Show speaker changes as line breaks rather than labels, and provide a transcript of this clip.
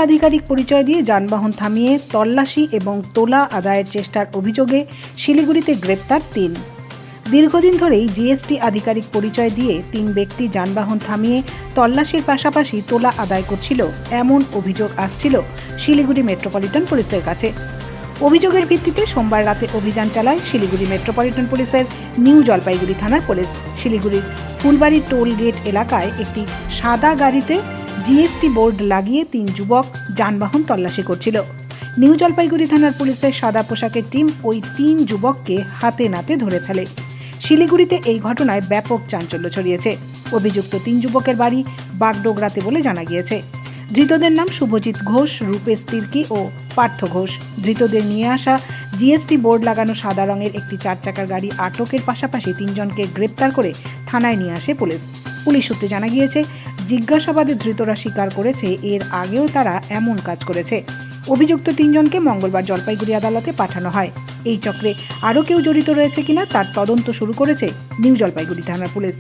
আধিকারিক পরিচয় দিয়ে যানবাহন থামিয়ে তল্লাশি এবং তোলা আদায়ের চেষ্টার অভিযোগে শিলিগুড়িতে গ্রেপ্তার ৩। দীর্ঘদিন ধরেই জিএসটি আধিকারিক পরিচয় দিয়ে ৩ ব্যক্তি যানবাহন থামিয়ে তল্লাশির পাশাপাশি তোলা আদায় করছিল, এমন অভিযোগ আসছিল শিলিগুড়ি মেট্রোপলিটন পুলিশের কাছে। অভিযোগের ভিত্তিতে সোমবার রাতে অভিযান চালায় শিলিগুড়ি মেট্রোপলিটন পুলিশের নিউ জলপাইগুড়ি থানার পুলিশ। শিলিগুড়ির ফুলবাড়ি টোল গেট এলাকায় একটি সাদা গাড়িতে জিএসটি বোর্ড লাগিয়ে ৩ যুবক যানবাহন তল্লাশি করছিল। নিউ জলপাইগুড়ি থানার পুলিশের সাদা পোশাকের টিম ওই ৩ যুবককে হাতে নাতে ধরে ফেলে। শিলিগুড়িতে এই ঘটনায় ব্যাপক চাঞ্চল্য ছড়িয়েছে। অভিযুক্ত ৩ যুবকের বাড়ি বাগডোগরাতে বলে জানা গিয়েছে। ধৃতদের নাম শুভজিৎ ঘোষ, রূপেশ তির্কি ও পার্থ ঘোষ। ধৃতদের নিয়ে আসা জিএসটি বোর্ড লাগানো সাদা রঙের একটি 4 চাকার গাড়ি আটকের পাশাপাশি 3 জনকে গ্রেপ্তার করে থানায় নিয়ে আসে পুলিশ। পুলিশ সূত্রে জানা গিয়েছে, জিজ্ঞাসাবাদে ধৃতরা স্বীকার করেছে এর আগেও তারা এমন কাজ করেছে। অভিযুক্ত 3 জনকে মঙ্গলবার জলপাইগুড়ি আদালতে পাঠানো হয়। এই চক্রে আরও কেউ জড়িত রয়েছে কিনা তার তদন্ত শুরু করেছে নিউ জলপাইগুড়ি থানার পুলিশ।